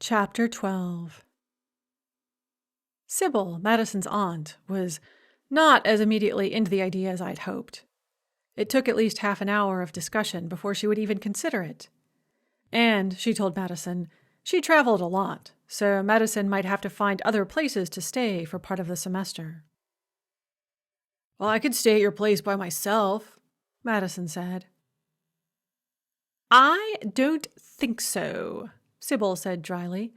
Chapter 12. Sybil, Madison's aunt, was not as immediately into the idea as I'd hoped. It took at least half an hour of discussion before she would even consider it. And, she told Madison, she traveled a lot, so Madison might have to find other places to stay for part of the semester. "Well, I could stay at your place by myself," Madison said. "I don't think so," Sybil said dryly.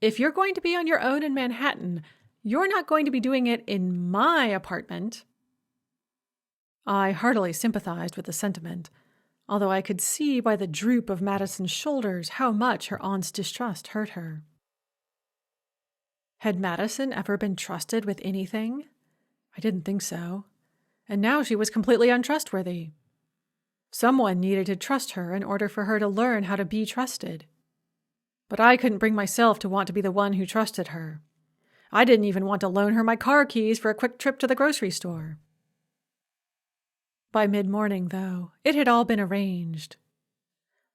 "If you're going to be on your own in Manhattan, you're not going to be doing it in my apartment." I heartily sympathized with the sentiment, although I could see by the droop of Madison's shoulders how much her aunt's distrust hurt her. Had Madison ever been trusted with anything? I didn't think so. And now she was completely untrustworthy. Someone needed to trust her in order for her to learn how to be trusted. But I couldn't bring myself to want to be the one who trusted her. I didn't even want to loan her my car keys for a quick trip to the grocery store. By mid-morning, though, it had all been arranged.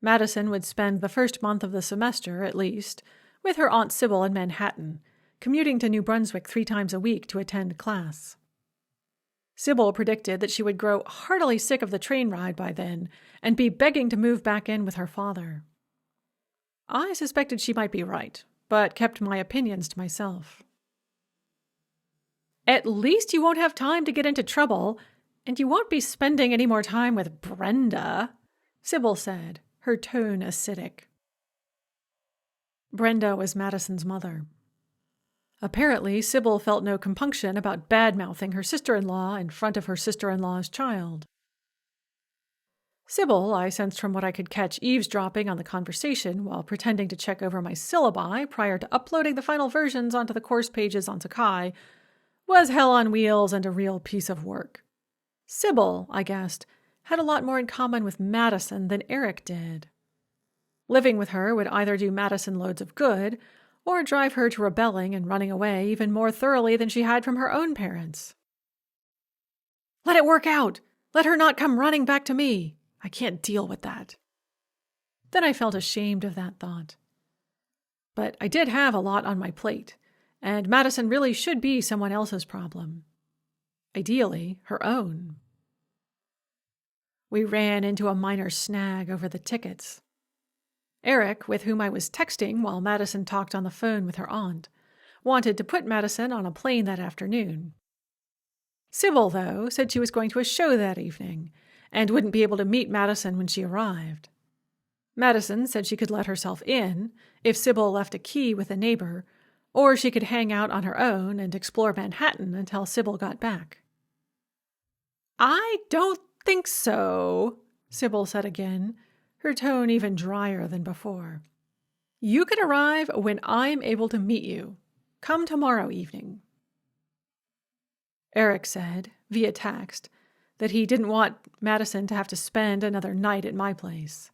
Madison would spend the first month of the semester, at least, with her Aunt Sybil in Manhattan, commuting to New Brunswick 3 times a week to attend class. Sybil predicted that she would grow heartily sick of the train ride by then and be begging to move back in with her father. I suspected she might be right, but kept my opinions to myself. "At least you won't have time to get into trouble, and you won't be spending any more time with Brenda," Sybil said, her tone acidic. Brenda was Madison's mother. Apparently, Sybil felt no compunction about bad-mouthing her sister-in-law in front of her sister-in-law's child. Sybil, I sensed from what I could catch eavesdropping on the conversation while pretending to check over my syllabi prior to uploading the final versions onto the course pages on Sakai, was hell on wheels and a real piece of work. Sybil, I guessed, had a lot more in common with Madison than Eric did. Living with her would either do Madison loads of good, or drive her to rebelling and running away even more thoroughly than she had from her own parents. "Let it work out! Let her not come running back to me! I can't deal with that." Then I felt ashamed of that thought. But I did have a lot on my plate, and Madison really should be someone else's problem. Ideally, her own. We ran into a minor snag over the tickets. Eric, with whom I was texting while Madison talked on the phone with her aunt, wanted to put Madison on a plane that afternoon. Sybil, though, said she was going to a show that evening and wouldn't be able to meet Madison when she arrived. Madison said she could let herself in if Sybil left a key with a neighbor, or she could hang out on her own and explore Manhattan until Sybil got back. "I don't think so," Sybil said again, her tone even drier than before. "You can arrive when I'm able to meet you. Come tomorrow evening." Eric said, via text, that he didn't want Madison to have to spend another night at my place.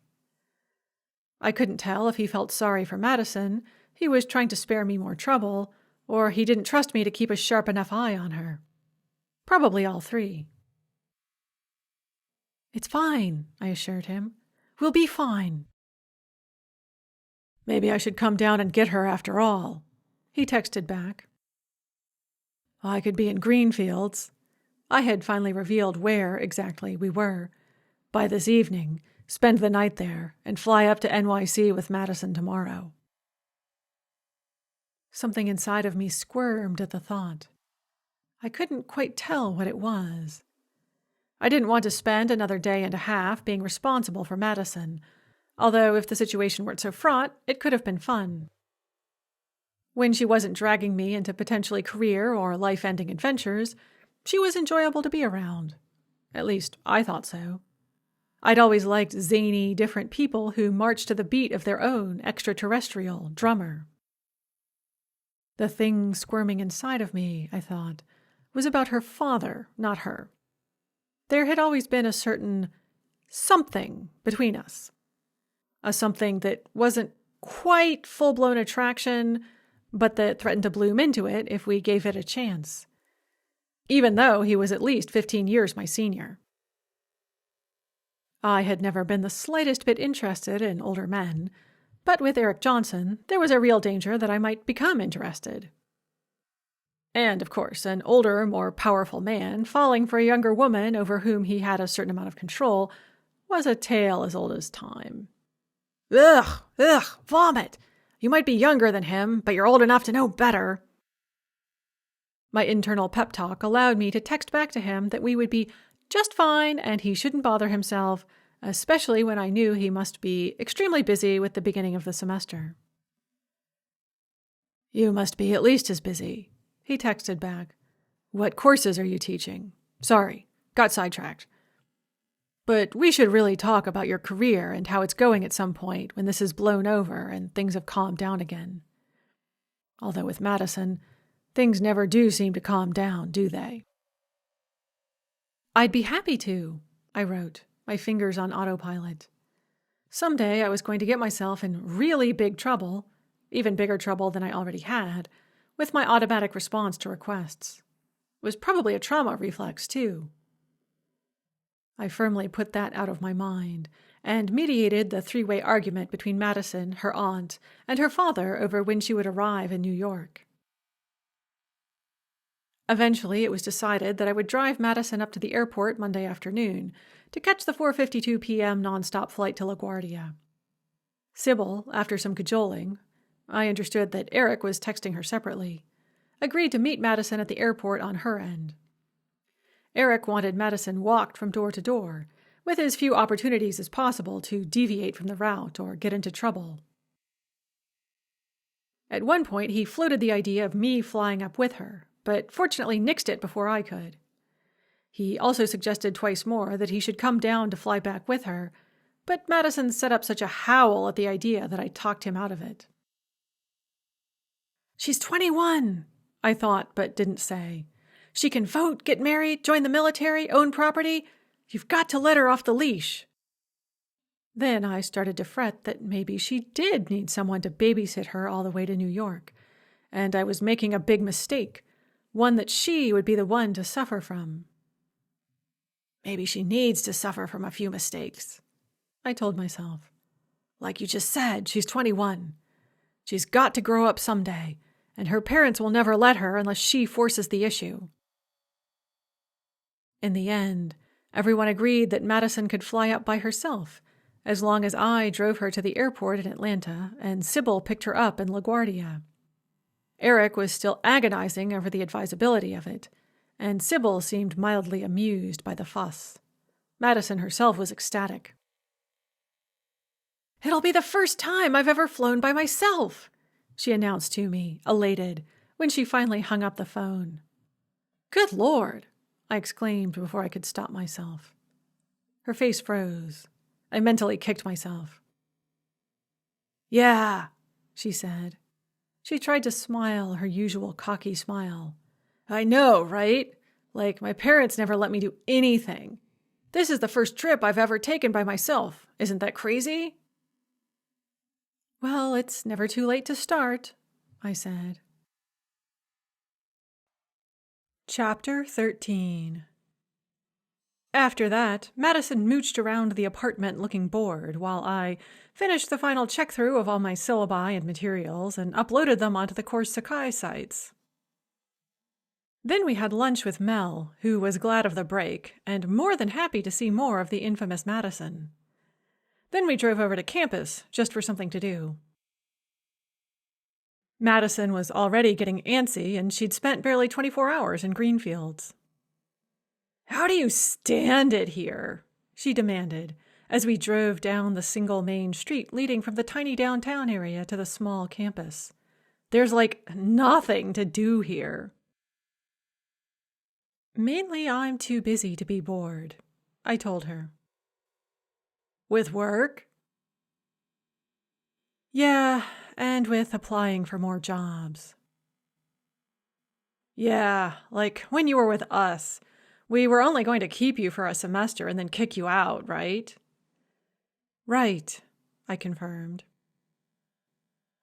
I couldn't tell if he felt sorry for Madison, he was trying to spare me more trouble, or he didn't trust me to keep a sharp enough eye on her. Probably all 3. "It's fine," I assured him. "We'll be fine." "Maybe I should come down and get her after all," he texted back. I could be in Greenfields. I had finally revealed where exactly we were. By this evening, spend the night there, and fly up to NYC with Madison tomorrow. Something inside of me squirmed at the thought. I couldn't quite tell what it was. I didn't want to spend another day and a half being responsible for Madison, although if the situation weren't so fraught, it could have been fun. When she wasn't dragging me into potentially career or life-ending adventures, she was enjoyable to be around. At least, I thought so. I'd always liked zany, different people who marched to the beat of their own extraterrestrial drummer. The thing squirming inside of me, I thought, was about her father, not her. There had always been a certain something between us. A something that wasn't quite full-blown attraction, but that threatened to bloom into it if we gave it a chance. Even though he was at least 15 years my senior. I had never been the slightest bit interested in older men, But with Eric Johnson, there was a real danger that I might become interested. And, of course, an older, more powerful man falling for a younger woman over whom he had a certain amount of control was a tale as old as time. Ugh, vomit! You might be younger than him, but you're old enough to know better. My internal pep talk allowed me to text back to him that we would be just fine and he shouldn't bother himself, especially when I knew he must be extremely busy with the beginning of the semester. You must be at least as busy, he texted back. What courses are you teaching? Sorry, got sidetracked. But we should really talk about your career and how it's going at some point when this is blown over and things have calmed down again. Although with Madison, things never do seem to calm down, do they? I'd be happy to, I wrote, my fingers on autopilot. Someday I was going to get myself in really big trouble, even bigger trouble than I already had, with my automatic response to requests. It was probably a trauma reflex, too. I firmly put that out of my mind and mediated the three-way argument between Madison, her aunt, and her father over when she would arrive in New York. Eventually, it was decided that I would drive Madison up to the airport Monday afternoon to catch the 4:52 p.m. nonstop flight to LaGuardia. Sybil, after some cajoling, I understood that Eric was texting her separately, agreed to meet Madison at the airport on her end. Eric wanted Madison walked from door to door, with as few opportunities as possible to deviate from the route or get into trouble. At one point, he floated the idea of me flying up with her, but fortunately nixed it before I could. He also suggested twice more that he should come down to fly back with her, but Madison set up such a howl at the idea that I talked him out of it. She's 21, I thought, but didn't say. She can vote, get married, join the military, own property. You've got to let her off the leash. Then I started to fret that maybe she did need someone to babysit her all the way to New York, and I was making a big mistake, one that she would be the one to suffer from. Maybe she needs to suffer from a few mistakes, I told myself. Like you just said, she's 21. She's got to grow up someday, and her parents will never let her unless she forces the issue. In the end, everyone agreed that Madison could fly up by herself, as long as I drove her to the airport in Atlanta and Sybil picked her up in LaGuardia. Eric was still agonizing over the advisability of it, and Sybil seemed mildly amused by the fuss. Madison herself was ecstatic. It'll be the first time I've ever flown by myself, she announced to me, elated, when she finally hung up the phone. Good Lord, I exclaimed before I could stop myself. Her face froze. I mentally kicked myself. Yeah, she said. She tried to smile her usual cocky smile. I know, right? Like, my parents never let me do anything. This is the first trip I've ever taken by myself. Isn't that crazy? Well, it's never too late to start, I said. Chapter 13. After that, Madison mooched around the apartment looking bored while I finished the final check-through of all my syllabi and materials and uploaded them onto the course Sakai sites. Then we had lunch with Mel, who was glad of the break and more than happy to see more of the infamous Madison. Then we drove over to campus just for something to do. Madison was already getting antsy, and she'd spent barely 24 hours in Greenfields. How do you stand it here? She demanded, as we drove down the single main street leading from the tiny downtown area to the small campus. There's like nothing to do here. Mainly I'm too busy to be bored, I told her. With work? Yeah, and with applying for more jobs. Yeah, like when you were with us. We were only going to keep you for a semester and then kick you out, right? Right, I confirmed.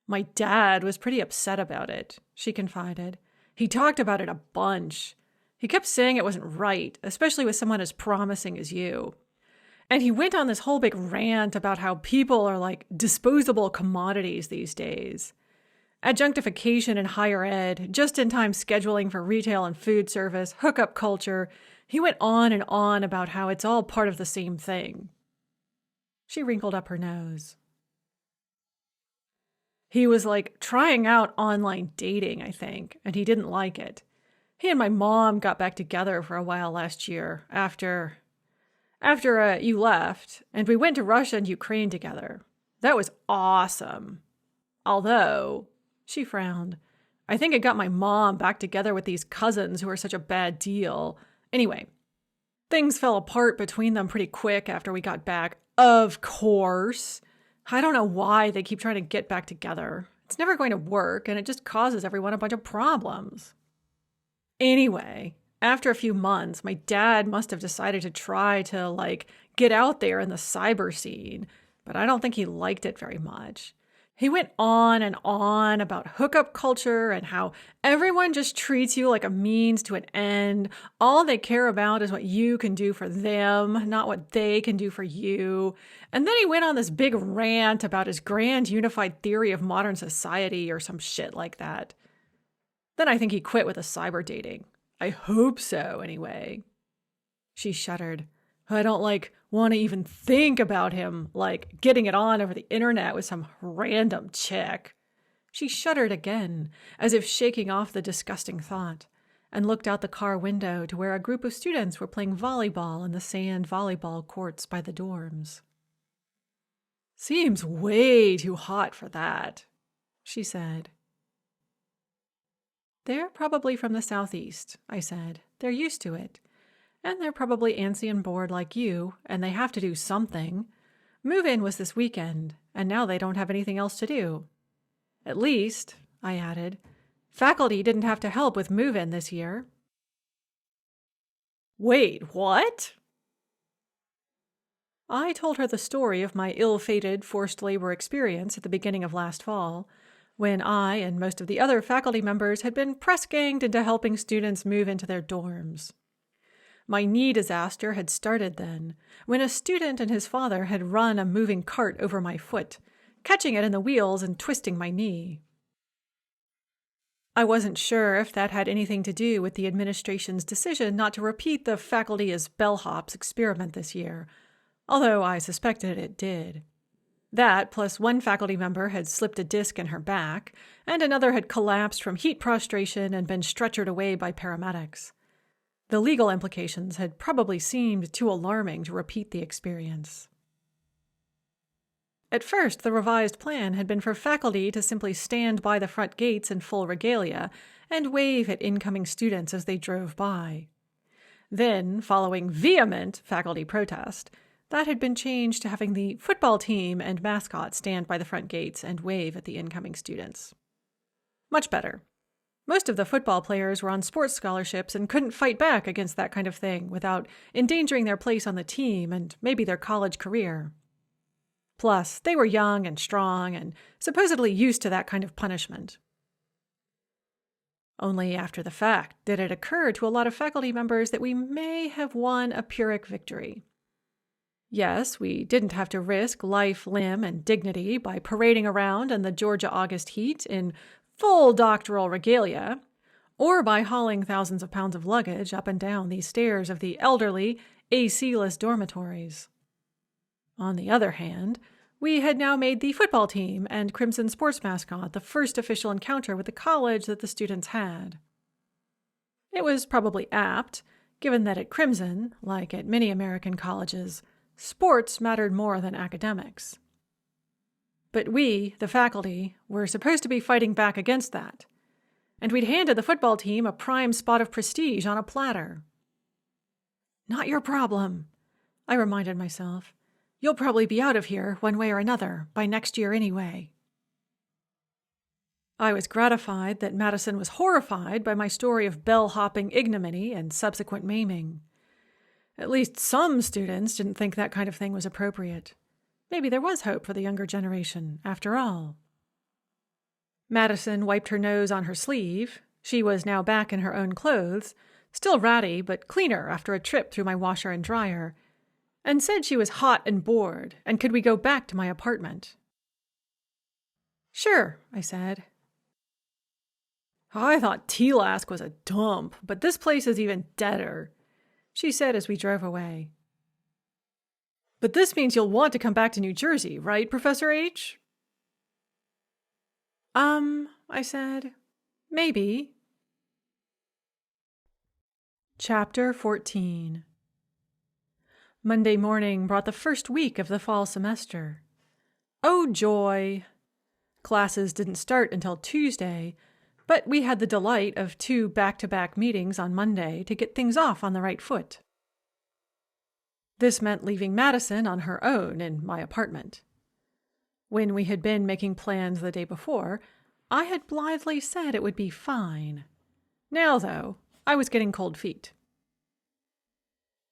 My dad was pretty upset about it, she confided. He talked about it a bunch. He kept saying it wasn't right, especially with someone as promising as you. And he went on this whole big rant about how people are like disposable commodities these days. Adjunctification in higher ed, just-in-time scheduling for retail and food service, hookup culture. He went on and on about how it's all part of the same thing. She wrinkled up her nose. He was like trying out online dating, I think, and he didn't like it. He and my mom got back together for a while last year after you left, and we went to Russia and Ukraine together. That was awesome. Although, she frowned, I think it got my mom back together with these cousins who are such a bad deal. Anyway, things fell apart between them pretty quick after we got back. Of course. I don't know why they keep trying to get back together. It's never going to work, and it just causes everyone a bunch of problems. Anyway, after a few months, my dad must have decided to try to, get out there in the cyber scene, but I don't think he liked it very much. He went on and on about hookup culture and how everyone just treats you like a means to an end. All they care about is what you can do for them, not what they can do for you. And then he went on this big rant about his grand unified theory of modern society or some shit like that. Then I think he quit with the cyber dating. I hope so, anyway. She shuddered. I don't want to even think about him, getting it on over the internet with some random chick. She shuddered again, as if shaking off the disgusting thought, and looked out the car window to where a group of students were playing volleyball in the sand volleyball courts by the dorms. Seems way too hot for that, she said. They're probably from the southeast, I said. They're used to it. And they're probably antsy and bored like you, and they have to do something. Move-in was this weekend, and now they don't have anything else to do. At least, I added, faculty didn't have to help with move-in this year. Wait, what? I told her the story of my ill-fated forced labor experience at the beginning of last fall, when I and most of the other faculty members had been press-ganged into helping students move into their dorms. My knee disaster had started then, when a student and his father had run a moving cart over my foot, catching it in the wheels and twisting my knee. I wasn't sure if that had anything to do with the administration's decision not to repeat the faculty as bellhops experiment this year, although I suspected it did. That, plus one faculty member had slipped a disc in her back, and another had collapsed from heat prostration and been stretchered away by paramedics. The legal implications had probably seemed too alarming to repeat the experience. At first, the revised plan had been for faculty to simply stand by the front gates in full regalia and wave at incoming students as they drove by. Then, following vehement faculty protest, that had been changed to having the football team and mascot stand by the front gates and wave at the incoming students. Much better. Most of the football players were on sports scholarships and couldn't fight back against that kind of thing without endangering their place on the team and maybe their college career. Plus, they were young and strong and supposedly used to that kind of punishment. Only after the fact did it occur to a lot of faculty members that we may have won a Pyrrhic victory. Yes, we didn't have to risk life, limb, and dignity by parading around in the Georgia August heat in full doctoral regalia, or by hauling thousands of pounds of luggage up and down these stairs of the elderly, AC-less dormitories. On the other hand, we had now made the football team and Crimson sports mascot the first official encounter with the college that the students had. It was probably apt, given that at Crimson, like at many American colleges, sports mattered more than academics. But we, the faculty, were supposed to be fighting back against that, and we'd handed the football team a prime spot of prestige on a platter. Not your problem, I reminded myself. You'll probably be out of here, one way or another, by next year anyway. I was gratified that Madison was horrified by my story of bell-hopping ignominy and subsequent maiming. At least some students didn't think that kind of thing was appropriate. Maybe there was hope for the younger generation, after all. Madison wiped her nose on her sleeve. She was now back in her own clothes, still ratty but cleaner after a trip through my washer and dryer, and said she was hot and bored, and could we go back to my apartment. Sure, I said. I thought T-Lask was a dump, but this place is even deader, she said as we drove away. But this means you'll want to come back to New Jersey, right, Professor H? I said. Maybe. Chapter 14. Monday morning brought the first week of the fall semester. Oh, joy! Classes didn't start until Tuesday, but we had the delight of 2 back-to-back meetings on Monday to get things off on the right foot. This meant leaving Madison on her own in my apartment. When we had been making plans the day before, I had blithely said it would be fine. Now, though, I was getting cold feet.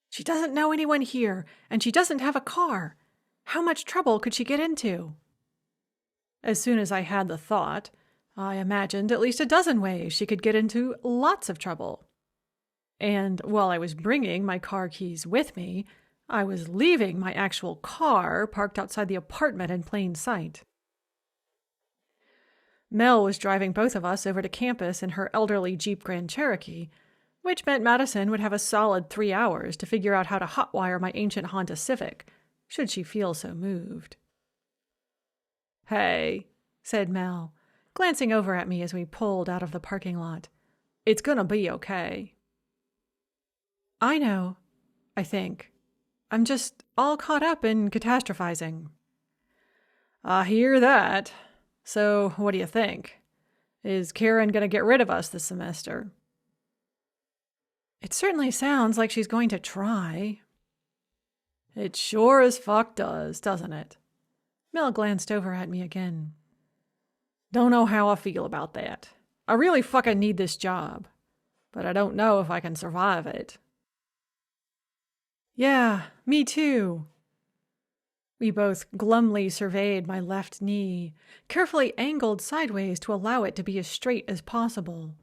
She doesn't know anyone here, and she doesn't have a car. How much trouble could she get into? As soon as I had the thought, I imagined at least a dozen ways she could get into lots of trouble. And while I was bringing my car keys with me, I was leaving my actual car parked outside the apartment in plain sight. Mel was driving both of us over to campus in her elderly Jeep Grand Cherokee, which meant Madison would have a solid 3 hours to figure out how to hotwire my ancient Honda Civic, should she feel so moved. Hey, said Mel, glancing over at me as we pulled out of the parking lot. It's gonna be okay. I know, I think. I'm just all caught up in catastrophizing. I hear that. So, what do you think? Is Karen going to get rid of us this semester? It certainly sounds like she's going to try. It sure as fuck does, doesn't it? Mel glanced over at me again. Don't know how I feel about that. I really fucking need this job, but I don't know if I can survive it. Yeah, me too. We both glumly surveyed my left knee, carefully angled sideways to allow it to be as straight as possible.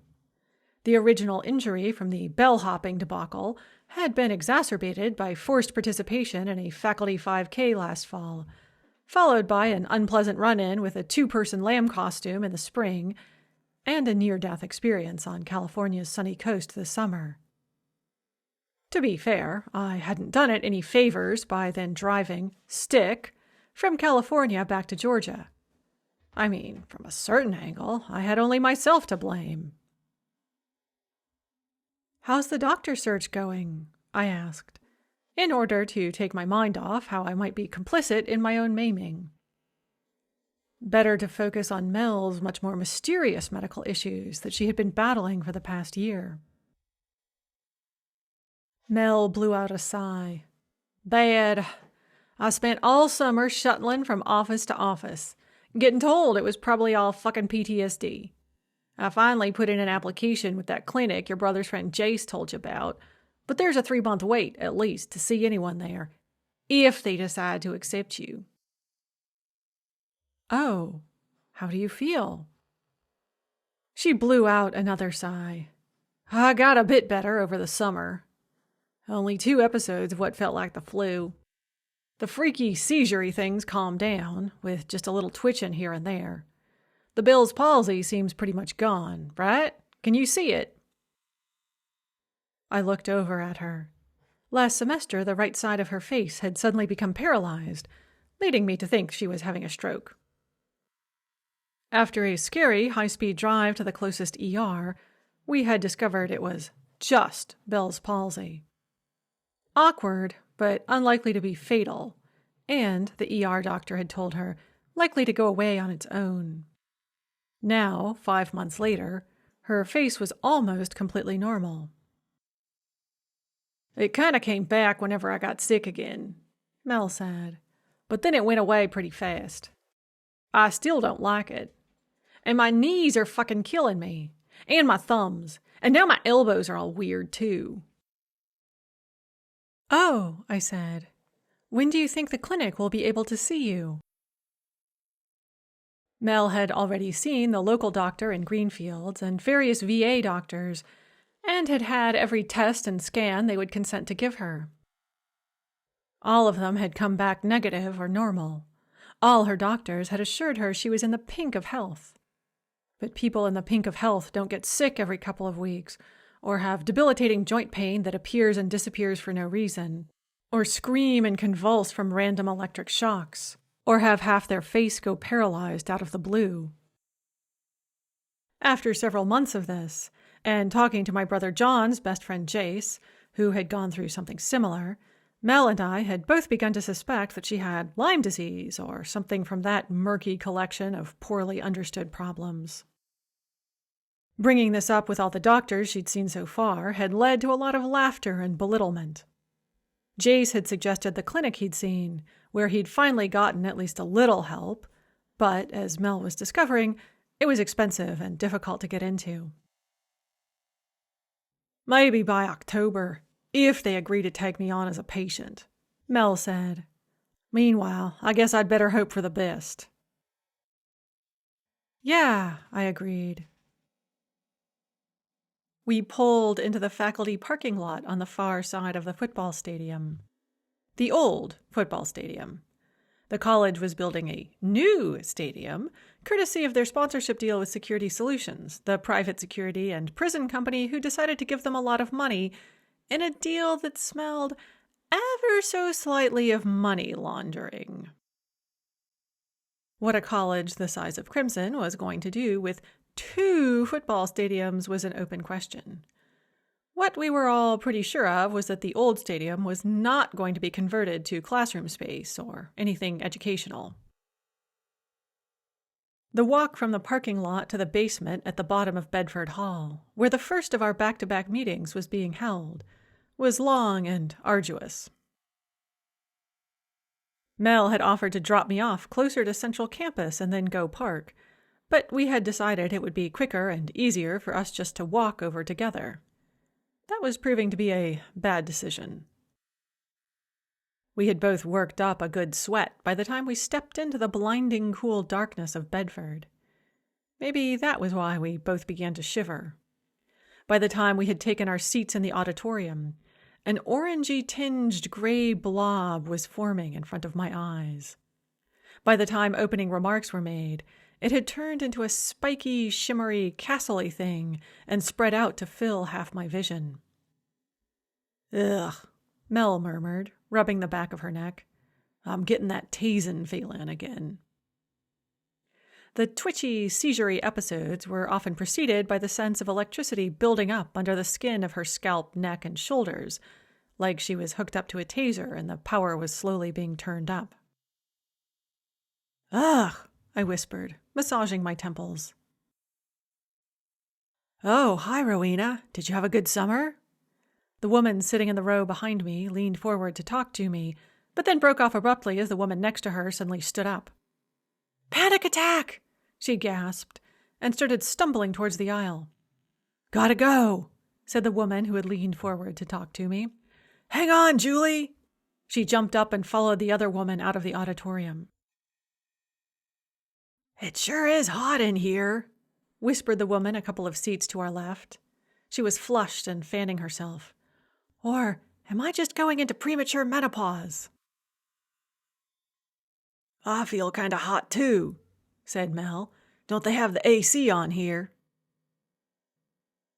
The original injury from the bellhopping debacle had been exacerbated by forced participation in a faculty 5K last fall, followed by an unpleasant run-in with a 2-person lamb costume in the spring, and a near-death experience on California's sunny coast this summer. To be fair, I hadn't done it any favors by then driving, stick, from California back to Georgia. I mean, from a certain angle, I had only myself to blame. How's the doctor search going? I asked, in order to take my mind off how I might be complicit in my own maiming. Better to focus on Mel's much more mysterious medical issues that she had been battling for the past year. Mel blew out a sigh. Bad. I spent all summer shuttling from office to office, getting told it was probably all fucking PTSD. I finally put in an application with that clinic your brother's friend Jace told you about, but there's a 3-month wait, at least, to see anyone there, if they decide to accept you. Oh, how do you feel? She blew out another sigh. I got a bit better over the summer. Only 2 episodes of what felt like the flu. The freaky seizure-y things calmed down, with just a little twitching here and there. The Bell's palsy seems pretty much gone, right? Can you see it? I looked over at her. Last semester, the right side of her face had suddenly become paralyzed, leading me to think she was having a stroke. After a scary high-speed drive to the closest ER, we had discovered it was just Bell's palsy. Awkward, but unlikely to be fatal, and, the ER doctor had told her, likely to go away on its own. Now, 5 months later, her face was almost completely normal. It kind of came back whenever I got sick again, Mel said, but then it went away pretty fast. I still don't like it. And my knees are fucking killing me, and my thumbs, and now my elbows are all weird too. Oh, I said. When do you think the clinic will be able to see you? Mel had already seen the local doctor in Greenfields and various VA doctors, and had had every test and scan they would consent to give her. All of them had come back negative or normal. All her doctors had assured her she was in the pink of health. But people in the pink of health don't get sick every couple of weeks, or have debilitating joint pain that appears and disappears for no reason, or scream and convulse from random electric shocks, or have half their face go paralyzed out of the blue. After several months of this, and talking to my brother John's best friend Jace, who had gone through something similar, Mel and I had both begun to suspect that she had Lyme disease or something from that murky collection of poorly understood problems. Bringing this up with all the doctors she'd seen so far had led to a lot of laughter and belittlement. Jace had suggested the clinic he'd seen, where he'd finally gotten at least a little help, but, as Mel was discovering, it was expensive and difficult to get into. "Maybe by October, if they agree to take me on as a patient," Mel said. "Meanwhile, I guess I'd better hope for the best." "Yeah," I agreed. We pulled into the faculty parking lot on the far side of the football stadium. The old football stadium. The college was building a new stadium, courtesy of their sponsorship deal with Security Solutions, the private security and prison company who decided to give them a lot of money in a deal that smelled ever so slightly of money laundering. What a college the size of Crimson was going to do with 2 football stadiums was an open question. What we were all pretty sure of was that the old stadium was not going to be converted to classroom space or anything educational. The walk from the parking lot to the basement at the bottom of Bedford Hall, where the first of our back-to-back meetings was being held, was long and arduous. Mel had offered to drop me off closer to Central Campus and then go park, but we had decided it would be quicker and easier for us just to walk over together. That was proving to be a bad decision. We had both worked up a good sweat by the time we stepped into the blinding cool darkness of Bedford. Maybe that was why we both began to shiver. By the time we had taken our seats in the auditorium, an orangey-tinged gray blob was forming in front of my eyes. By the time opening remarks were made, it had turned into a spiky, shimmery, castle-y thing and spread out to fill half my vision. "Ugh," Mel murmured, rubbing the back of her neck. "I'm getting that teasing feeling again." The twitchy, seizure-y episodes were often preceded by the sense of electricity building up under the skin of her scalp, neck, and shoulders, like she was hooked up to a taser and the power was slowly being turned up. "Ugh," I whispered, massaging my temples. "Oh, hi, Rowena. Did you have a good summer?" The woman sitting in the row behind me leaned forward to talk to me, but then broke off abruptly as the woman next to her suddenly stood up. "Panic attack!" she gasped, and started stumbling towards the aisle. "Gotta go," said the woman who had leaned forward to talk to me. "Hang on, Julie!" She jumped up and followed the other woman out of the auditorium. "It sure is hot in here," whispered the woman a couple of seats to our left. She was flushed and fanning herself. "Or am I just going into premature menopause?" "I feel kind of hot too," said Mel. "Don't they have the AC on here?"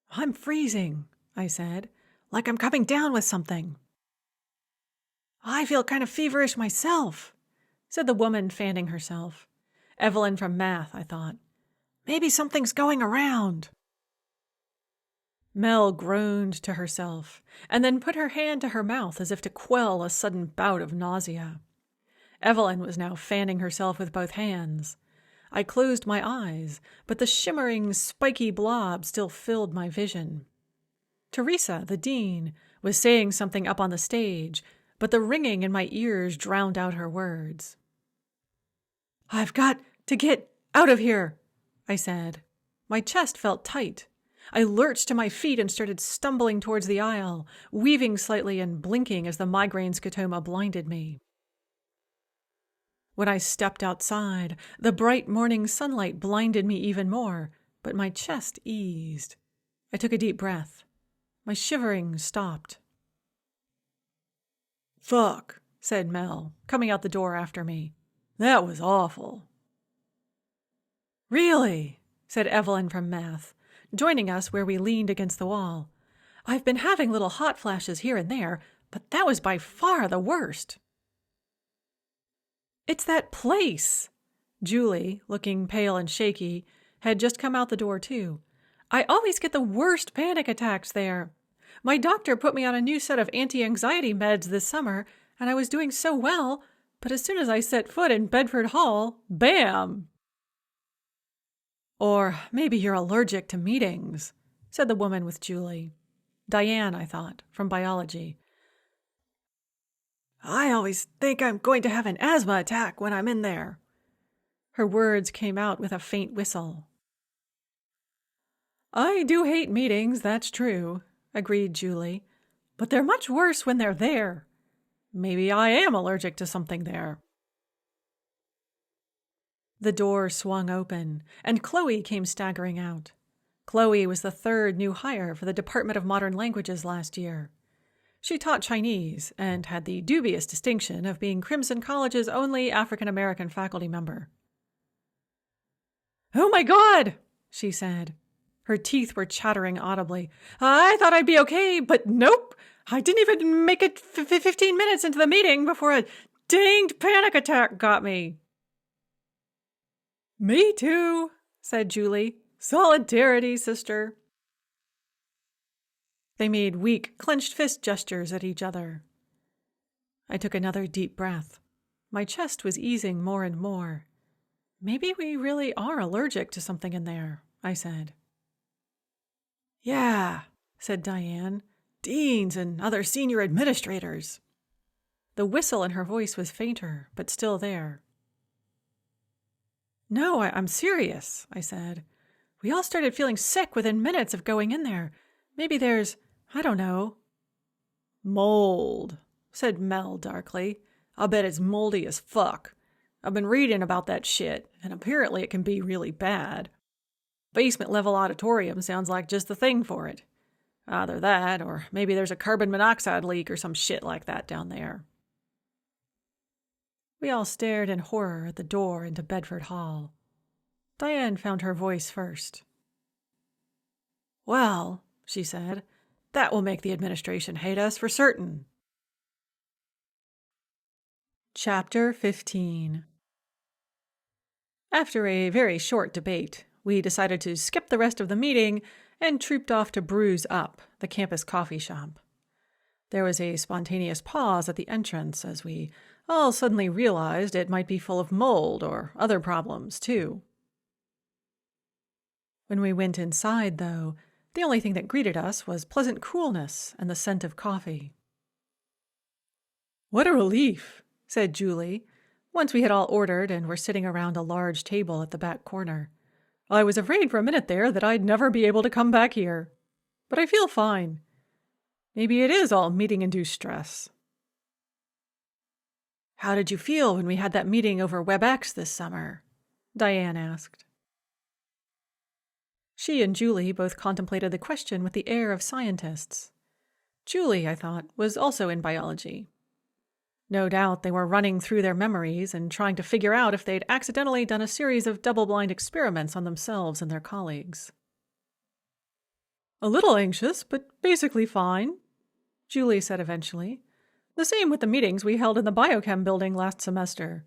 "I'm freezing," I said, "like I'm coming down with something." "I feel kind of feverish myself," said the woman fanning herself. Evelyn from math, I thought. "Maybe something's going around." Mel groaned to herself, and then put her hand to her mouth as if to quell a sudden bout of nausea. Evelyn was now fanning herself with both hands. I closed my eyes, but the shimmering, spiky blob still filled my vision. Teresa, the dean, was saying something up on the stage, but the ringing in my ears drowned out her words. "I've got to get out of here," I said. My chest felt tight. I lurched to my feet and started stumbling towards the aisle, weaving slightly and blinking as the migraine scotoma blinded me. When I stepped outside, the bright morning sunlight blinded me even more, but my chest eased. I took a deep breath. My shivering stopped. "Fuck," said Mel, coming out the door after me. "That was awful." "Really?" said Evelyn from math, joining us where we leaned against the wall. "I've been having little hot flashes here and there, but that was by far the worst." "It's that place." Julie, looking pale and shaky, had just come out the door too. "I always get the worst panic attacks there. My doctor put me on a new set of anti-anxiety meds this summer, and I was doing so well, but as soon as I set foot in Bedford Hall, bam!" "Or maybe you're allergic to meetings," said the woman with Julie. Diane, I thought, from biology. "I always think I'm going to have an asthma attack when I'm in there." Her words came out with a faint whistle. "I do hate meetings, that's true," agreed Julie. "But they're much worse when they're there. Maybe I am allergic to something there." The door swung open, and Chloe came staggering out. Chloe was the third new hire for the Department of Modern Languages last year. She taught Chinese and had the dubious distinction of being Crimson College's only African-American faculty member. "Oh my God!" she said. Her teeth were chattering audibly. "I thought I'd be okay, but nope! I didn't even make it 15 minutes into the meeting before a danged panic attack got me." "Me too," said Julie. "Solidarity, sister." They made weak, clenched fist gestures at each other. I took another deep breath. My chest was easing more and more. "Maybe we really are allergic to something in there," I said. "Yeah," said Diane. "Deans and other senior administrators." The whistle in her voice was fainter, but still there. "No, I'm serious," I said. "We all started feeling sick within minutes of going in there. Maybe there's, I don't know." "Mold," said Mel darkly. "I'll bet it's moldy as fuck. I've been reading about that shit, and apparently it can be really bad. Basement-level auditorium sounds like just the thing for it. Either that, or maybe there's a carbon monoxide leak or some shit like that down there." We all stared in horror at the door into Bedford Hall. Diane found her voice first. "Well," she said, "that will make the administration hate us for certain." Chapter 15. After a very short debate, we decided to skip the rest of the meeting and trooped off to Brews Up, the campus coffee shop. There was a spontaneous pause at the entrance as we all suddenly realized it might be full of mold or other problems, too. When we went inside, though, the only thing that greeted us was pleasant coolness and the scent of coffee. "What a relief," said Julie, once we had all ordered and were sitting around a large table at the back corner. "I was afraid for a minute there that I'd never be able to come back here. But I feel fine. Maybe it is all meeting-induced stress." "How did you feel when we had that meeting over WebEx this summer?" Diane asked. She and Julie both contemplated the question with the air of scientists. Julie, I thought, was also in biology. No doubt they were running through their memories and trying to figure out if they'd accidentally done a series of double-blind experiments on themselves and their colleagues. "A little anxious, but basically fine," Julie said eventually. "The same with the meetings we held in the biochem building last semester.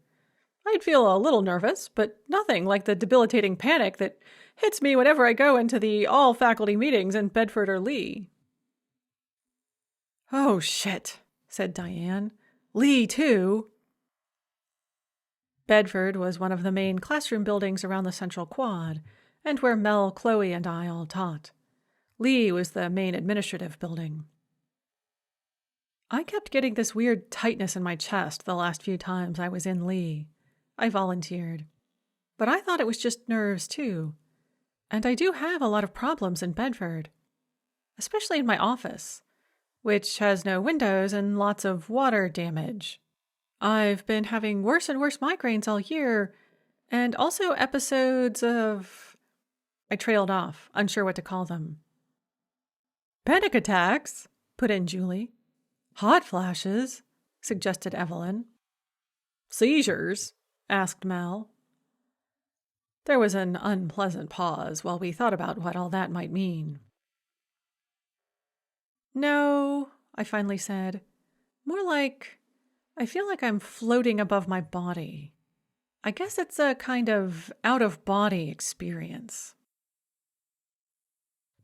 I'd feel a little nervous, but nothing like the debilitating panic that hits me whenever I go into the all-faculty meetings in Bedford or Lee." "Oh, shit," said Diane. "Lee, too." Bedford was one of the main classroom buildings around the Central Quad, and where Mel, Chloe, and I all taught. Lee was the main administrative building. I kept getting this weird tightness in my chest the last few times I was in Lee. I volunteered. But I thought it was just nerves, too. And I do have a lot of problems in Bedford, especially in my office, which has no windows and lots of water damage. I've been having worse and worse migraines all year, and also episodes of... I trailed off, unsure what to call them. "Panic attacks," put in Julie. "Hot flashes." suggested Evelyn. Seizures? Asked Mel. There was an unpleasant pause while we thought about what all that might mean. No, I finally said. More like, I feel like I'm floating above my body. I guess it's a kind of out-of-body experience.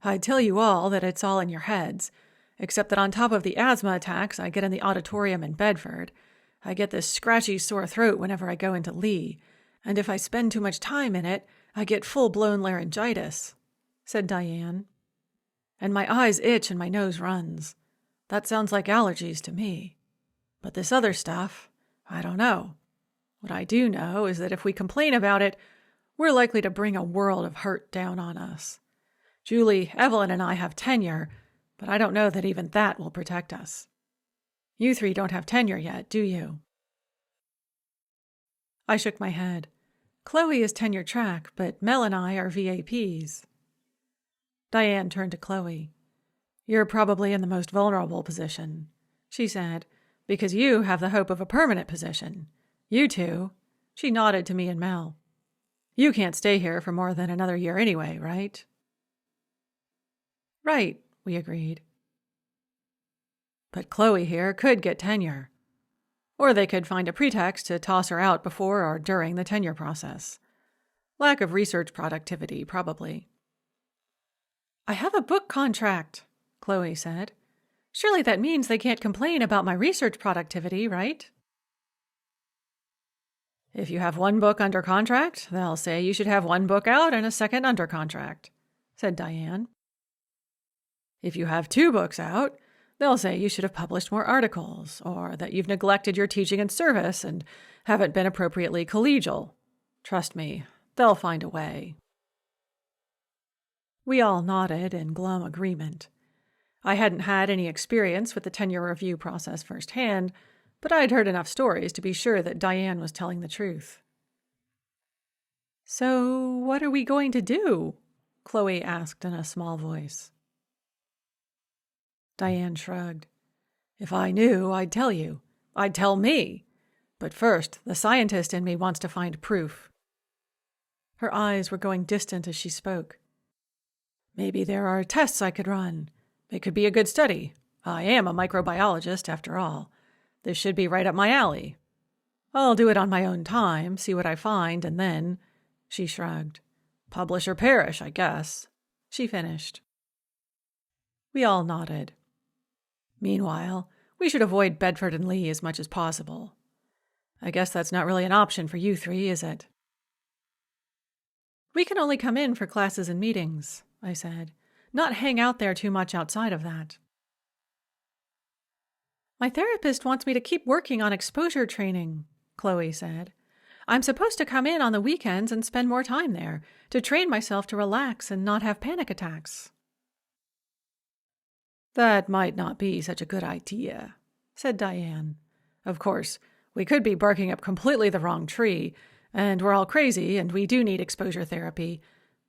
I tell you all that it's all in your heads, except that on top of the asthma attacks I get in the auditorium in Bedford, I get this scratchy sore throat whenever I go into Lee, and if I spend too much time in it, I get full-blown laryngitis, said Diane. And my eyes itch and my nose runs. That sounds like allergies to me. But this other stuff, I don't know. What I do know is that if we complain about it, we're likely to bring a world of hurt down on us. Julie, Evelyn, and I have tenure, but I don't know that even that will protect us. You three don't have tenure yet, do you? I shook my head. Chloe is tenure track, but Mel and I are VAPs. Diane turned to Chloe. You're probably in the most vulnerable position, she said, because you have the hope of a permanent position. You two, she nodded to me and Mel. You can't stay here for more than another year anyway, right? Right, we agreed. But Chloe here could get tenure. Or they could find a pretext to toss her out before or during the tenure process. Lack of research productivity, probably. I have a book contract, Chloe said. Surely that means they can't complain about my research productivity, right? If you have one book under contract, they'll say you should have one book out and a second under contract, said Diane. If you have 2 books out, they'll say you should have published more articles, or that you've neglected your teaching and service and haven't been appropriately collegial. Trust me, they'll find a way. We all nodded in glum agreement. I hadn't had any experience with the tenure review process firsthand, but I'd heard enough stories to be sure that Diane was telling the truth. So what are we going to do? Chloe asked in a small voice. Diane shrugged. If I knew, I'd tell you. I'd tell me. But first, the scientist in me wants to find proof. Her eyes were going distant as she spoke. Maybe there are tests I could run. It could be a good study. I am a microbiologist, after all. This should be right up my alley. I'll do it on my own time, see what I find, and then, she shrugged. Publish or perish, I guess, she finished. We all nodded. Meanwhile, we should avoid Bedford and Lee as much as possible. I guess that's not really an option for you 3, is it? We can only come in for classes and meetings, I said, not hang out there too much outside of that. My therapist wants me to keep working on exposure training, Chloe said. I'm supposed to come in on the weekends and spend more time there, to train myself to relax and not have panic attacks. That might not be such a good idea, said Diane. Of course, we could be barking up completely the wrong tree, and we're all crazy and we do need exposure therapy,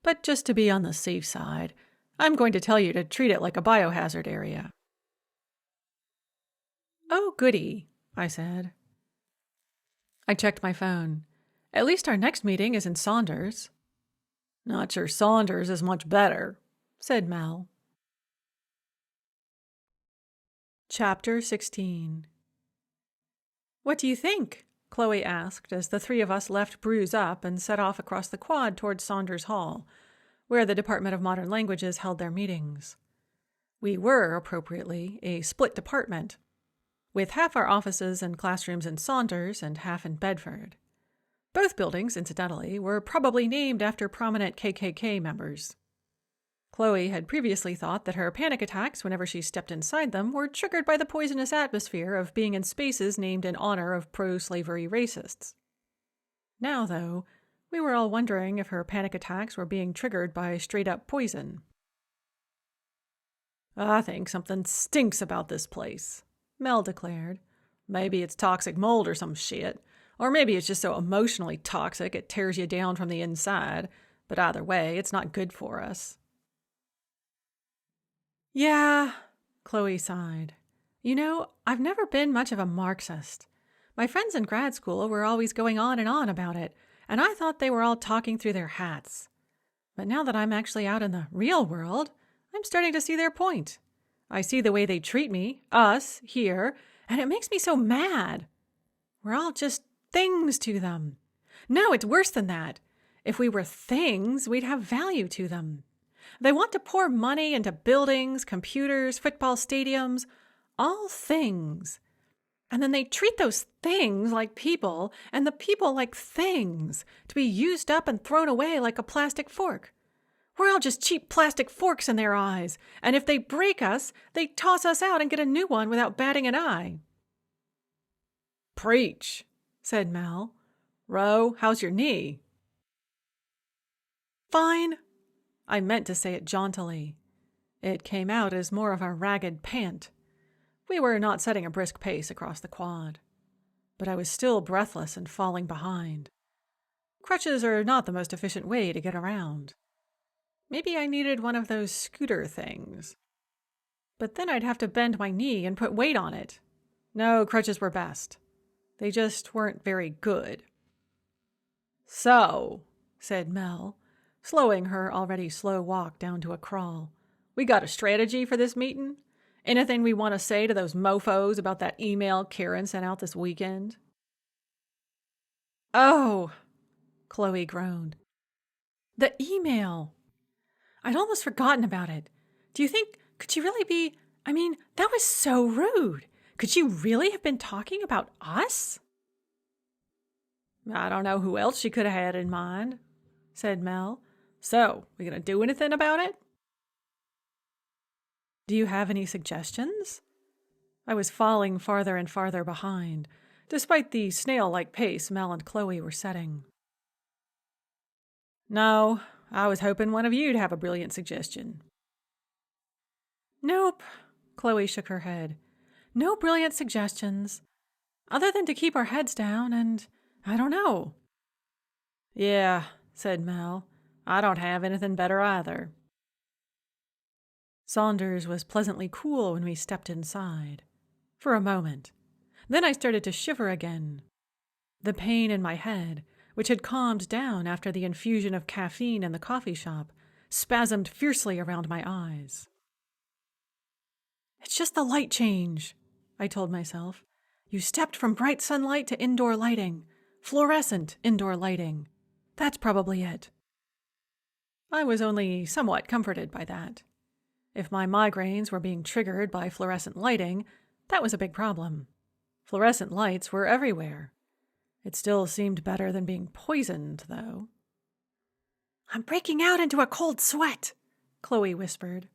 but just to be on the safe side, I'm going to tell you to treat it like a biohazard area. Oh, goody, I said. I checked my phone. At least our next meeting is in Saunders. Not sure Saunders is much better, said Mel. Chapter 16. What do you think? Chloe asked as the 3 of us left Brews Up and set off across the quad towards Saunders Hall, where the Department of Modern Languages held their meetings. We were, appropriately, a split department, with half our offices and classrooms in Saunders and half in Bedford. Both buildings, incidentally, were probably named after prominent KKK members. Chloe had previously thought that her panic attacks whenever she stepped inside them were triggered by the poisonous atmosphere of being in spaces named in honor of pro-slavery racists. Now, though, we were all wondering if her panic attacks were being triggered by straight-up poison. I think something stinks about this place, Mel declared. Maybe it's toxic mold or some shit, or maybe it's just so emotionally toxic it tears you down from the inside, but either way, it's not good for us. Yeah, Chloe sighed. I've never been much of a Marxist. My friends in grad school were always going on and on about it, and I thought they were all talking through their hats. But now that I'm actually out in the real world, I'm starting to see their point. I see the way they treat me, us, here, and it makes me so mad. We're all just things to them. No, it's worse than that. If we were things, we'd have value to them. They want to pour money into buildings, computers, football stadiums, all things. And then they treat those things like people and the people like things to be used up and thrown away like a plastic fork. We're all just cheap plastic forks in their eyes, and if they break us, they toss us out and get a new one without batting an eye. Preach, said Mel. Ro, how's your knee? Fine. I meant to say it jauntily. It came out as more of a ragged pant. We were not setting a brisk pace across the quad, but I was still breathless and falling behind. Crutches are not the most efficient way to get around. Maybe I needed one of those scooter things. But then I'd have to bend my knee and put weight on it. No, crutches were best. They just weren't very good. So, said Mel, slowing her already slow walk down to a crawl, we got a strategy for this meeting? Anything we want to say to those mofos about that email Karen sent out this weekend? Oh, Chloe groaned. The email. I'd almost forgotten about it. Do you think, could she really be, that was so rude. Could she really have been talking about us? I don't know who else she could have had in mind, said Mel. So, we gonna do anything about it? Do you have any suggestions? I was falling farther and farther behind, despite the snail-like pace Mel and Chloe were setting. No, I was hoping one of you'd have a brilliant suggestion. Nope, Chloe shook her head. No brilliant suggestions, other than to keep our heads down and, I don't know. Yeah, said Mel. I don't have anything better either. Saunders was pleasantly cool when we stepped inside. For a moment. Then I started to shiver again. The pain in my head, which had calmed down after the infusion of caffeine in the coffee shop, spasmed fiercely around my eyes. It's just the light change, I told myself. You stepped from bright sunlight to indoor lighting. Fluorescent indoor lighting. That's probably it. I was only somewhat comforted by that. If my migraines were being triggered by fluorescent lighting, that was a big problem. Fluorescent lights were everywhere. It still seemed better than being poisoned, though. I'm breaking out into a cold sweat, Chloe whispered.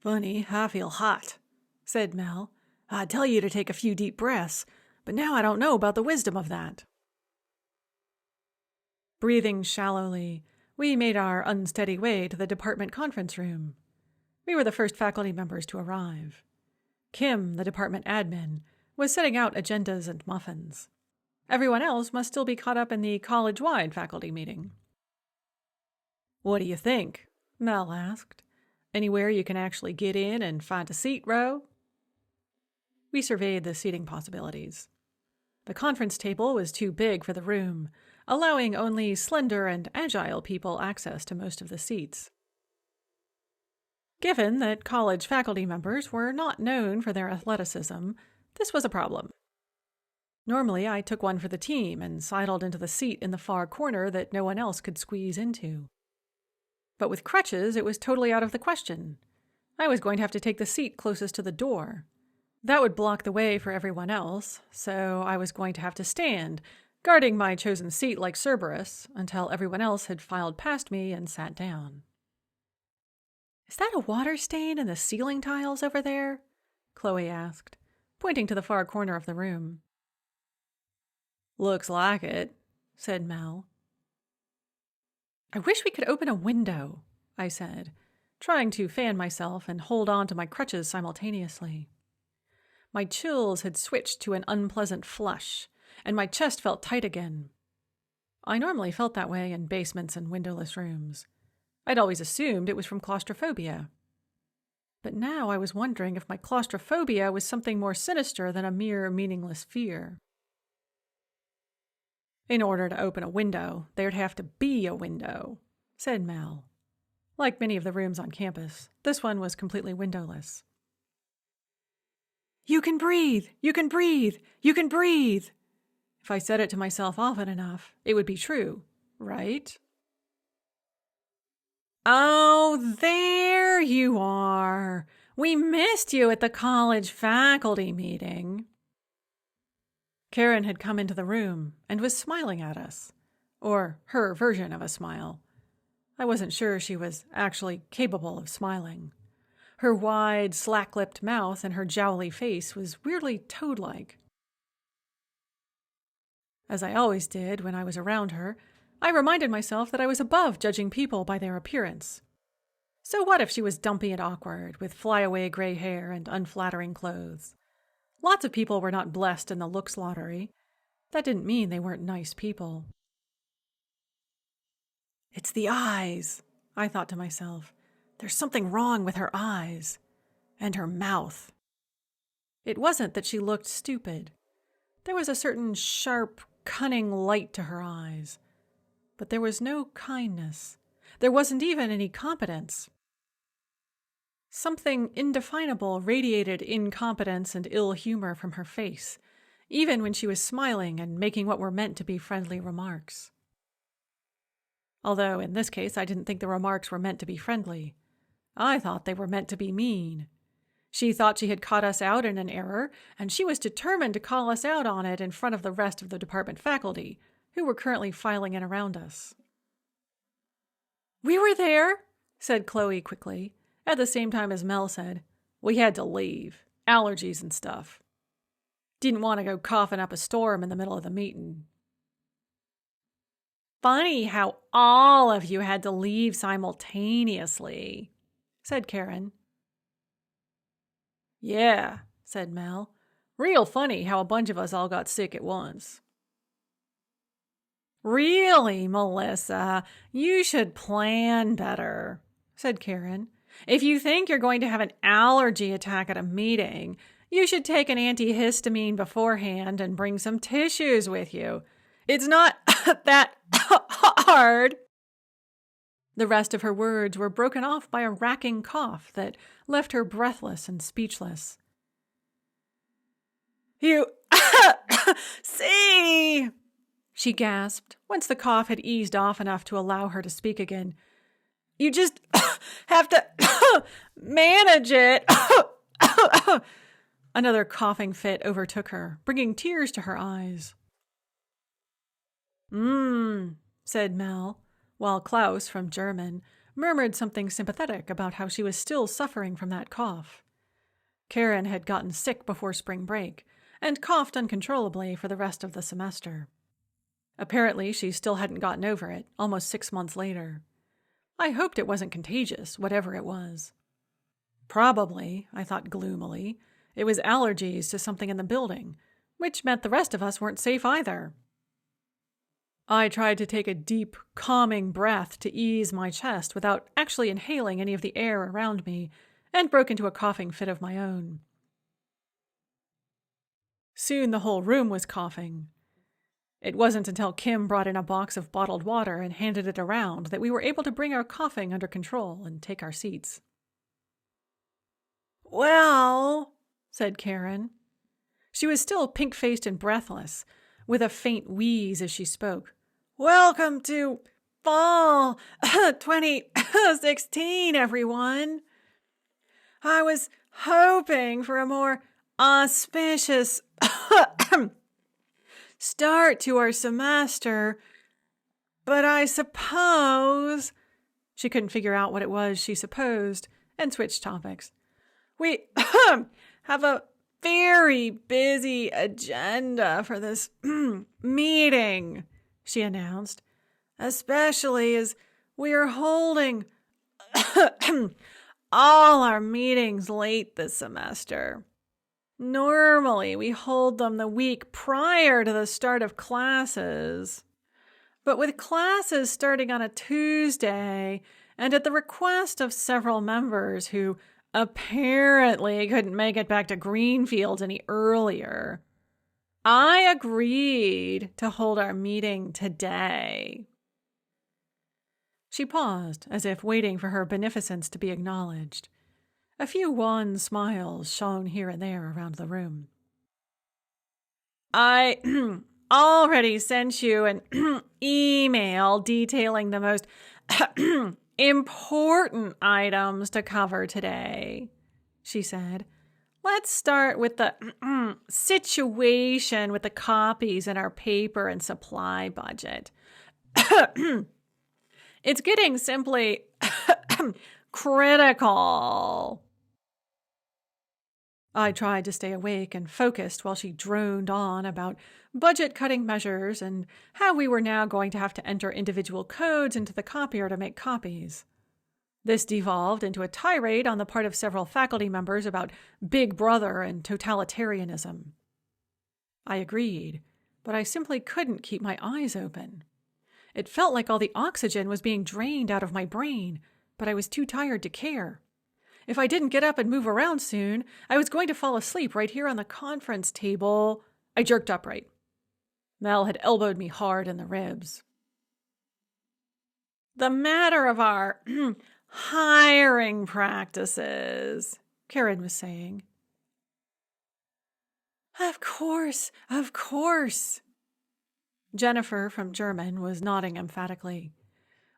Funny, I feel hot, said Mel. I'd tell you to take a few deep breaths, but now I don't know about the wisdom of that. Breathing shallowly, we made our unsteady way to the department conference room. We were the first faculty members to arrive. Kim, the department admin, was setting out agendas and muffins. Everyone else must still be caught up in the college-wide faculty meeting. What do you think? Mel asked. Anywhere you can actually get in and find a seat, Ro? We surveyed the seating possibilities. The conference table was too big for the room, allowing only slender and agile people access to most of the seats. Given that college faculty members were not known for their athleticism, this was a problem. Normally, I took one for the team and sidled into the seat in the far corner that no one else could squeeze into. But with crutches, it was totally out of the question. I was going to have to take the seat closest to the door. That would block the way for everyone else, so I was going to have to stand, guarding my chosen seat like Cerberus, until everyone else had filed past me and sat down. Is that a water stain in the ceiling tiles over there? Chloe asked, pointing to the far corner of the room. Looks like it, said Mel. I wish we could open a window, I said, trying to fan myself and hold on to my crutches simultaneously. My chills had switched to an unpleasant flush, and my chest felt tight again. I normally felt that way in basements and windowless rooms. I'd always assumed it was from claustrophobia. But now I was wondering if my claustrophobia was something more sinister than a mere meaningless fear. In order to open a window, there'd have to be a window, said Mel. Like many of the rooms on campus, this one was completely windowless. You can breathe! You can breathe! You can breathe! If I said it to myself often enough, it would be true, right? Oh, there you are. We missed you at the college faculty meeting. Karen had come into the room and was smiling at us, or her version of a smile. I wasn't sure she was actually capable of smiling. Her wide, slack-lipped mouth and her jowly face was weirdly toad-like. As I always did when I was around her, I reminded myself that I was above judging people by their appearance. So what if she was dumpy and awkward, with flyaway gray hair and unflattering clothes? Lots of people were not blessed in the looks lottery. That didn't mean they weren't nice people. It's the eyes, I thought to myself. There's something wrong with her eyes. And her mouth. It wasn't that she looked stupid. There was a certain sharp, cunning light to her eyes. But there was no kindness. There wasn't even any competence. Something indefinable radiated incompetence and ill humor from her face, even when she was smiling and making what were meant to be friendly remarks. Although, in this case, I didn't think the remarks were meant to be friendly. I thought they were meant to be mean. She thought she had caught us out in an error, and she was determined to call us out on it in front of the rest of the department faculty, who were currently filing in around us. We were there, said Chloe quickly, at the same time as Mel said, we had to leave. Allergies and stuff. Didn't want to go coughing up a storm in the middle of the meeting. Funny how all of you had to leave simultaneously, said Karen. Yeah, said Mel. Real funny how a bunch of us all got sick at once. Really, Melissa, you should plan better, said Karen. If you think you're going to have an allergy attack at a meeting, you should take an antihistamine beforehand and bring some tissues with you. It's not that hard. The rest of her words were broken off by a racking cough that left her breathless and speechless. You see, she gasped, once the cough had eased off enough to allow her to speak again. You just have to manage it. Another coughing fit overtook her, bringing tears to her eyes. Said Mel, while Klaus, from German, murmured something sympathetic about how she was still suffering from that cough. Karen had gotten sick before spring break and coughed uncontrollably for the rest of the semester. Apparently, she still hadn't gotten over it, almost 6 months later. I hoped it wasn't contagious, whatever it was. Probably, I thought gloomily, it was allergies to something in the building, which meant the rest of us weren't safe either. I tried to take a deep, calming breath to ease my chest without actually inhaling any of the air around me, and broke into a coughing fit of my own. Soon the whole room was coughing. It wasn't until Kim brought in a box of bottled water and handed it around that we were able to bring our coughing under control and take our seats. Well, said Karen. She was still pink-faced and breathless, with a faint wheeze as she spoke. Welcome to fall 2016, everyone. I was hoping for a more auspicious start to our semester, but I suppose... She couldn't figure out what it was she supposed, and switched topics. We have a very busy agenda for this meeting, she announced, especially as we are holding all our meetings late this semester. Normally, we hold them the week prior to the start of classes. But with classes starting on a Tuesday, and at the request of several members who apparently couldn't make it back to Greenfield any earlier. I agreed to hold our meeting today. She paused, as if waiting for her beneficence to be acknowledged. A few wan smiles shone here and there around the room. I already sent you an email detailing the most important items to cover today, she said. Let's start with the situation with the copies in our paper and supply budget. It's getting simply critical. I tried to stay awake and focused while she droned on about budget-cutting measures and how we were now going to have to enter individual codes into the copier to make copies. This devolved into a tirade on the part of several faculty members about Big Brother and totalitarianism. I agreed, but I simply couldn't keep my eyes open. It felt like all the oxygen was being drained out of my brain, but I was too tired to care. If I didn't get up and move around soon, I was going to fall asleep right here on the conference table. I jerked upright. Mel had elbowed me hard in the ribs. The matter of our hiring practices, Karen was saying. Of course. Jennifer from German was nodding emphatically.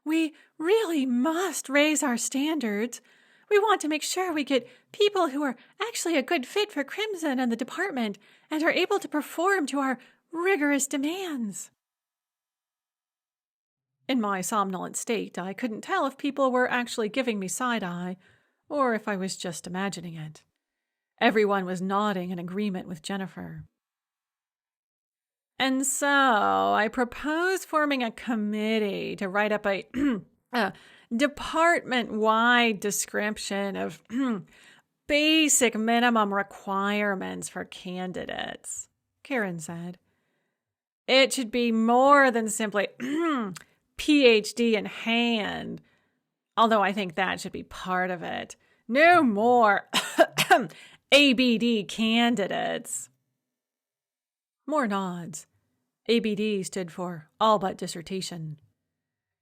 We really must raise our standards. We want to make sure we get people who are actually a good fit for Crimson and the department and are able to perform to our rigorous demands. In my somnolent state, I couldn't tell if people were actually giving me side-eye or if I was just imagining it. Everyone was nodding in agreement with Jennifer. And so I propose forming a committee to write up a department-wide description of basic minimum requirements for candidates, Karen said. It should be more than simply PhD in hand, although I think that should be part of it. No more ABD candidates. More nods. ABD stood for all but dissertation.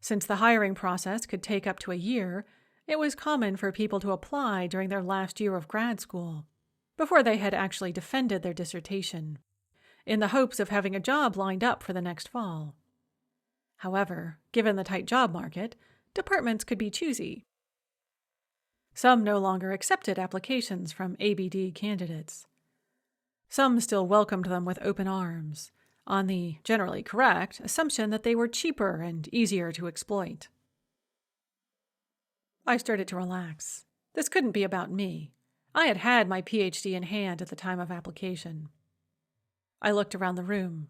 Since the hiring process could take up to a year, it was common for people to apply during their last year of grad school, before they had actually defended their dissertation, in the hopes of having a job lined up for the next fall. However, given the tight job market, departments could be choosy. Some no longer accepted applications from ABD candidates. Some still welcomed them with open arms, on the generally correct assumption that they were cheaper and easier to exploit. I started to relax. This couldn't be about me. I had had my PhD in hand at the time of application. I looked around the room.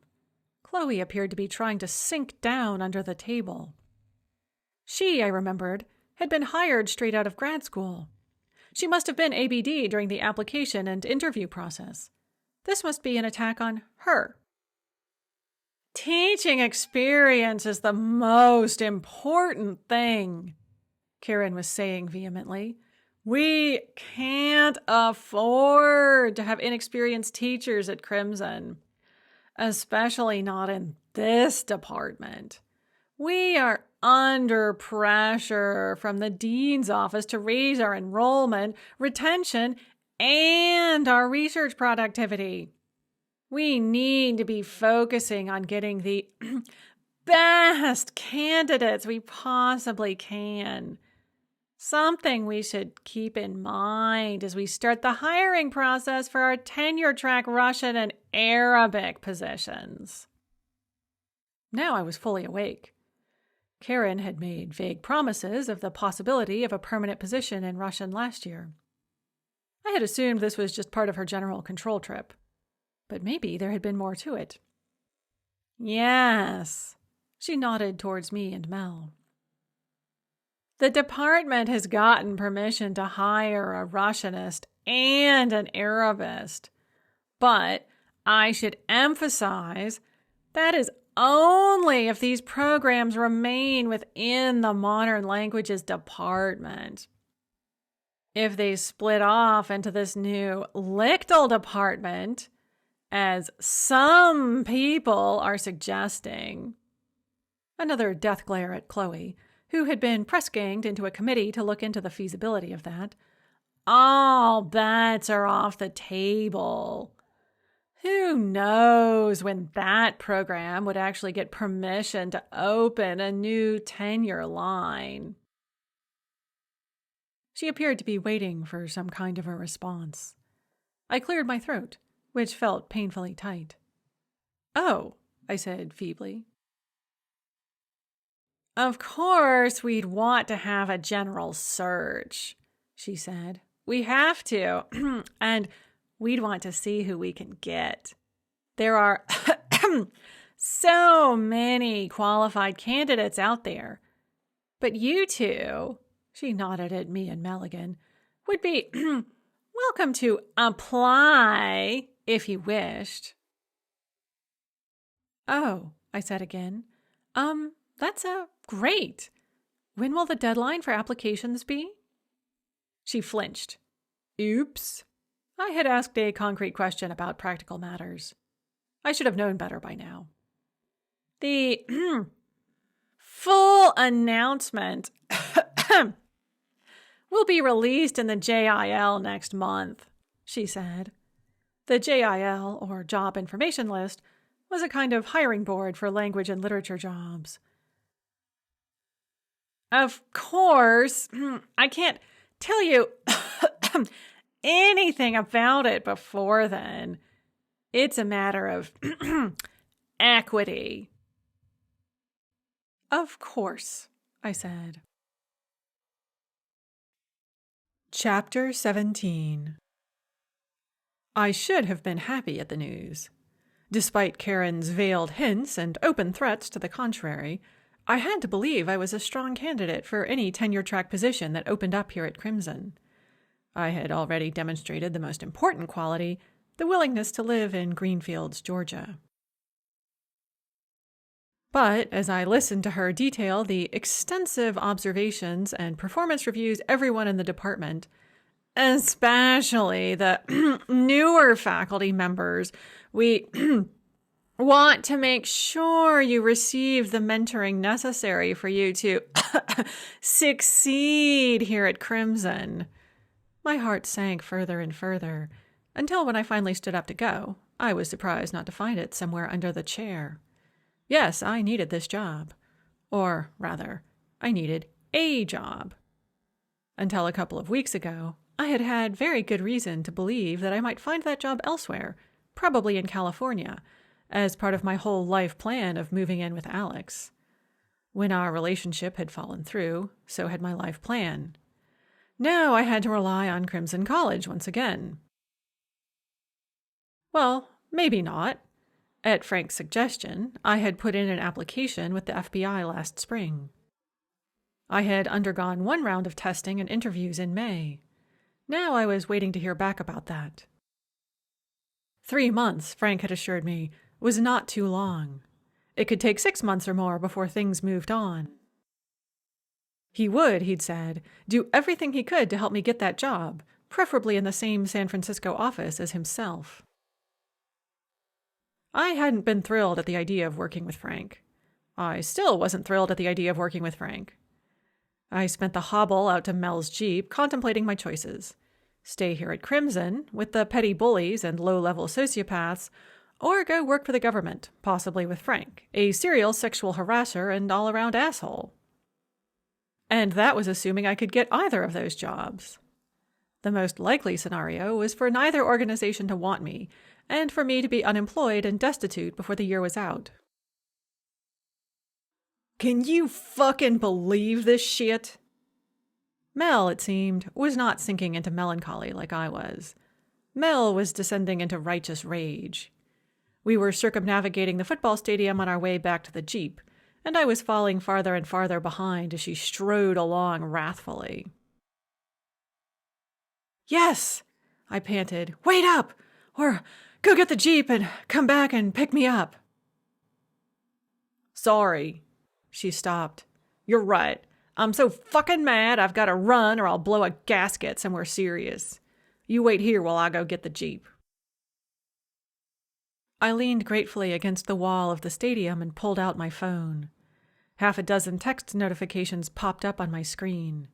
Chloe appeared to be trying to sink down under the table. She, I remembered, had been hired straight out of grad school. She must have been ABD during the application and interview process. This must be an attack on her. Teaching experience is the most important thing, Karen was saying vehemently. We can't afford to have inexperienced teachers at Crimson, especially not in this department. We are under pressure from the dean's office to raise our enrollment, retention, and our research productivity. We need to be focusing on getting the best candidates we possibly can. Something we should keep in mind as we start the hiring process for our tenure-track Russian and Arabic positions. Now I was fully awake. Karen had made vague promises of the possibility of a permanent position in Russian last year. I had assumed this was just part of her general control trip, but maybe there had been more to it. Yes, she nodded towards me and Mel. The department has gotten permission to hire a Russianist and an Arabist, but I should emphasize that is only if these programs remain within the modern languages department. if they split off into this new Lichtel department, as some people are suggesting. Another death glare at Chloe, who had been press-ganged into a committee to look into the feasibility of that. All bets are off the table. Who knows when that program would actually get permission to open a new tenure line? She appeared to be waiting for some kind of a response. I cleared my throat, which felt painfully tight. "Oh," I said feebly. "Of course we'd want to have a general search," she said. "We have to, and we'd want to see who we can get. There are so many qualified candidates out there. But you two," she nodded at me and Meligan, "would be welcome to apply if you wished." "Oh," I said again. That's great. When will the deadline for applications be?" She flinched. Oops. I had asked a concrete question about practical matters. I should have known better by now. "The full announcement will be released in the JIL next month," she said. The JIL, or Job Information List, was a kind of hiring board for language and literature jobs. "Of course, I can't tell you anything about it before then. It's a matter of equity." "Of course," I said. Chapter 17. I should have been happy at the news. Despite Karen's veiled hints and open threats to the contrary, I had to believe I was a strong candidate for any tenure-track position that opened up here at Crimson. I had already demonstrated the most important quality, the willingness to live in Greenfields, Georgia. But as I listened to her detail the extensive observations and performance reviews everyone in the department, especially the newer faculty members, we want to make sure you receive the mentoring necessary for you to succeed here at Crimson. My heart sank further and further, until when I finally stood up to go, I was surprised not to find it somewhere under the chair. Yes, I needed this job. Or, rather, I needed a job. Until a couple of weeks ago, I had had very good reason to believe that I might find that job elsewhere, probably in California, as part of my whole life plan of moving in with Alex. When our relationship had fallen through, so had my life plan. Now I had to rely on Crimson College once again. Well, maybe not. At Frank's suggestion, I had put in an application with the FBI last spring. I had undergone one round of testing and interviews in May. Now I was waiting to hear back about that. 3 months, Frank had assured me, was not too long. It could take 6 months or more before things moved on. He would, he'd said, do everything he could to help me get that job, preferably in the same San Francisco office as himself. I hadn't been thrilled at the idea of working with Frank. I still wasn't thrilled at the idea of working with Frank. I spent the hobble out to Mel's Jeep contemplating my choices. Stay here at Crimson with the petty bullies and low-level sociopaths, or go work for the government, possibly with Frank, a serial sexual harasser and all-around asshole. And that was assuming I could get either of those jobs. The most likely scenario was for neither organization to want me, and for me to be unemployed and destitute before the year was out. Can you fucking believe this shit? Mel, it seemed, was not sinking into melancholy like I was. Mel was descending into righteous rage. We were circumnavigating the football stadium on our way back to the Jeep, and I was falling farther and farther behind as she strode along wrathfully. Yes, I panted. Wait up! Or go get the Jeep and come back and pick me up. Sorry. She stopped. You're right. I'm so fucking mad I've got to run or I'll blow a gasket somewhere serious. You wait here while I go get the Jeep. I leaned gratefully against the wall of the stadium and pulled out my phone. Half a dozen text notifications popped up on my screen.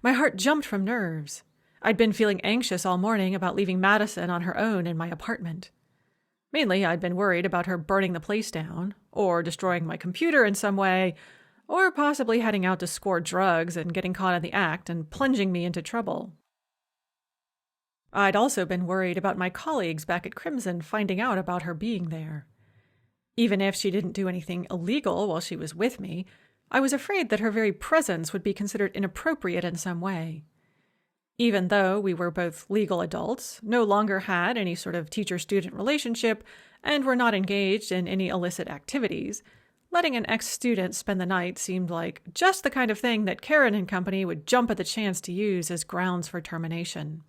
My heart jumped from nerves. I'd been feeling anxious all morning about leaving Madison on her own in my apartment. Mainly, I'd been worried about her burning the place down, or destroying my computer in some way, or possibly heading out to score drugs and getting caught in the act and plunging me into trouble. I'd also been worried about my colleagues back at Crimson finding out about her being there. Even if she didn't do anything illegal while she was with me, I was afraid that her very presence would be considered inappropriate in some way. Even though we were both legal adults, no longer had any sort of teacher-student relationship, and were not engaged in any illicit activities, letting an ex-student spend the night seemed like just the kind of thing that Karen and company would jump at the chance to use as grounds for termination.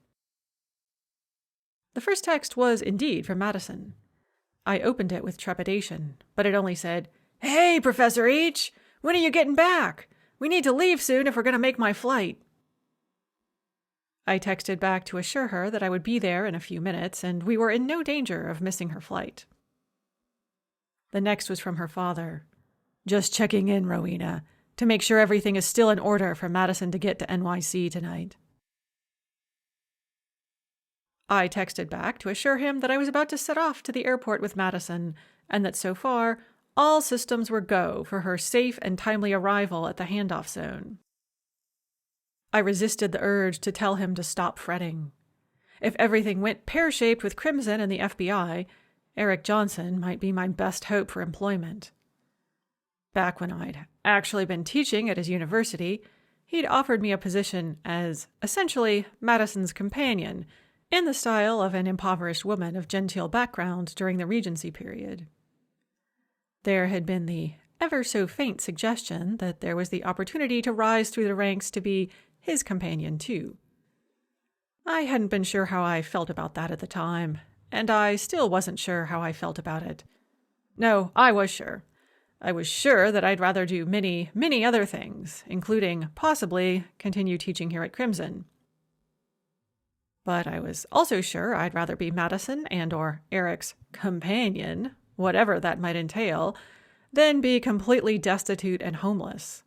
The first text was indeed from Madison. I opened it with trepidation, but it only said, "Hey, Professor H! When are you getting back? We need to leave soon if we're going to make my flight." I texted back to assure her that I would be there in a few minutes, and we were in no danger of missing her flight. The next was from her father. "Just checking in, Rowena, to make sure everything is still in order for Madison to get to NYC tonight." I texted back to assure him that I was about to set off to the airport with Madison, and that so far, all systems were go for her safe and timely arrival at the handoff zone. I resisted the urge to tell him to stop fretting. If everything went pear-shaped with Crimson and the FBI, Eric Johnson might be my best hope for employment. Back when I'd actually been teaching at his university, he'd offered me a position as, essentially, Madison's companion, in the style of an impoverished woman of genteel background during the Regency period. There had been the ever-so-faint suggestion that there was the opportunity to rise through the ranks to be his companion, too. I hadn't been sure how I felt about that at the time, and I still wasn't sure how I felt about it. No, I was sure. I was sure that I'd rather do many, many other things, including, possibly, continue teaching here at Crimson. But I was also sure I'd rather be Madison and/or Eric's companion, whatever that might entail, than be completely destitute and homeless.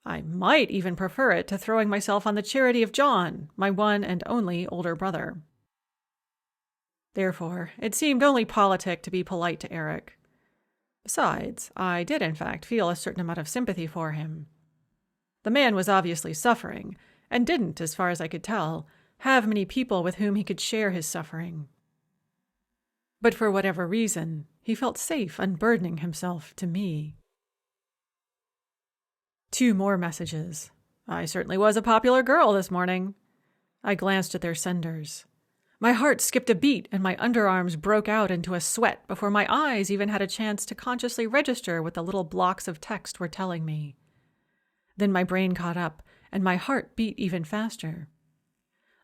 I might even prefer it to throwing myself on the charity of John, my one and only older brother. Therefore, it seemed only politic to be polite to Eric. Besides, I did in fact feel a certain amount of sympathy for him. The man was obviously suffering, and didn't, as far as I could tell, have many people with whom he could share his suffering. But for whatever reason, he felt safe unburdening himself to me. 2 more messages. I certainly was a popular girl this morning. I glanced at their senders. My heart skipped a beat and my underarms broke out into a sweat before my eyes even had a chance to consciously register what the little blocks of text were telling me. Then my brain caught up and my heart beat even faster.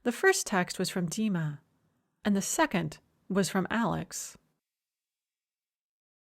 The first text was from Dima, and the second was from Alex.